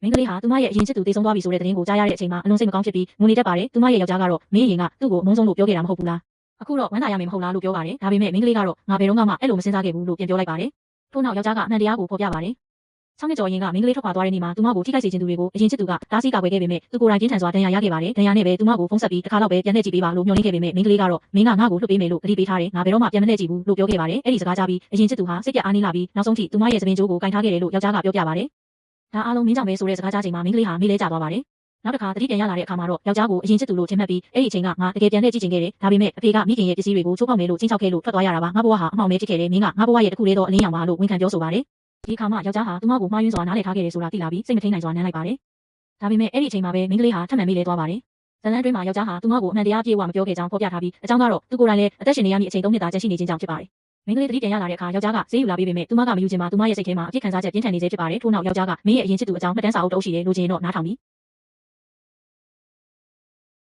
မင်းကလေးဟာသူမရဲ့အရင်ချစ်သူတေဆုံးသွားပြီဆိုတဲ့သတင်းကိုကြားရတဲ့အချိန်မှာအလွန်စိတ်မကောင်းဖြစ်ပြီးငိုနေတတ်ပါတယ်။သူမရဲ့ယောက်ျားကတော့မင်းအရင်ကသူ့ကိုမုန်းဆုံးလို့ပြောခဲ့တာမဟုတ်ဘူးလား။အခုတော့ဝမ်းသာရမယ်မဟုတ်လားလို့ပြောပါတယ်။ဒါပေမဲ့မင်းကလေးကတော့ငါဘယ်တော့မှအဲ့လိုမစဉ်းစားခဲ့ဘူးလို့ပြန်ပြောလိုက်ပါတယ်။ထို့နောက်ယောက်ျားကအမှန်တရားကိုဖော်ပြပါတယ်။6 နှစ်ကျော်ရင်ကမင်းကလေးထွက်ခွာသွားတဲ့နေ့မှာသူမကိုထိခိုက်စေခြင်းသူတွေကိုအရင်ချစ်သူကတားဆီးကာကွယ်ခဲ့ပေမဲ့သူကိုယ်တိုင်ပြင်းထန်စွာဒဏ်ရာရခဲ့ပါတယ်။ဒဏ်ရာနဲ့ပဲသူမကိုဖုန်းဆက်ပြီးတစ်ခါတော့ပဲပြန်လှည့်ကြည့်ပေးပါလို့ညှို့နှိမ့်ခဲ့ပေမဲ့မင်းကလေးကတော့မင်းကငါ့ကိုလွှတ်ပေးမယ်လို့ကတိပေးထားတယ်။ငါဘယ်တော့မှပြန်မလှည့်ကြည့်ဘူးလို့ပြောခဲ့ပါတယ်။အဲ့ဒီစကားကြားပြီးအရင်ချစ်သူဟာစိတ်ပြအားနေလာပြီးနောက်ဆုံးထိသူမရဲ့သပင်ကြိုးကိုကင်ထားခဲ့တယ်လို့ယောက်ျားကပြောပြပါတယ်။ဒါအားလုံးမင်းကြောင့်ပဲဆိုတဲ့စကားကြားချိန်မှာမင်းကလေးဟာမေးလဲကျသွားပါတယ်။နောက်တစ်ခါတတိပြန်ရလာတဲ့အခါမှာတော့ယောက်ျားကိုအရင်ချစ်သူလို့ထင်မှတ်ပြီးအဲ့ဒီအချိန်ကငါတကယ်ပြန်လှည့်ကြည့်ချင်ခဲ့တယ်။ဒါပေမဲ့အဖေကမိခင်ရဲ့ပစ္စည်းတွေကိုချိုးဖောက်မယ်လို့ချင်းချောက်ခဲ့လို့ထွက်သွားရတာပါ။ငါဘဝဟာအမှောင်မဲဖြစ်ခဲ့တယ်။မင်းကငါဘဝရဲ့တစ်ခုတည်းသောအလင်းရောင်ပါလို့ဝန်ခံပြောဆိုပါတယ်။ဒီအခါမှယောက်ျားဟာသူမကိုမှားယွင်းစွာနားလည်ထားခဲ့တယ်ဆိုတာသိလာပြီးစိတ်မထိန်နိုင်စွာနမ်းလိုက်ပါတယ်။ဒါပေမဲ့အဲ့ဒီအချိန်မှာပဲမင်းကလေးဟာထပ်မံမေးလဲသွားပါတယ်။ဇလန်တွင်းမှာယောက်ျားဟာသူမကိုအမှန်တရားပြေဝမပြောခဲ့ကြောင်းဖော်ပြထားပြီးအကြောင်းကတော့သူကိုယ်တိုင်လည်းအသက်ရှင်နေရမည့်အချိန်3နှစ်သာကျန်ရှိနေခြင်းကြောင့်ဖြစ်ပါတယ်။မင်းကလေးတတိပြန်ရလာတဲ့အခါယောက်ျားကဈေးယူလာပေးပေမဲ့သူမကမယူခြင်းမှာသူမရဲ့စိတ်ထဲမှာအပြစ်ခံစားချက်ပြင်းထန်နေစေဖြစ်ပါတယ်။ထို့နောက်ယောက်ျားကမင်းရဲ့အရင်ချစ်သူအကြောင်းမှတ်တမ်းစာအုပ်တအုပ်ရှိတယ်လို့ချင်းတော့နားထောင်ပြီး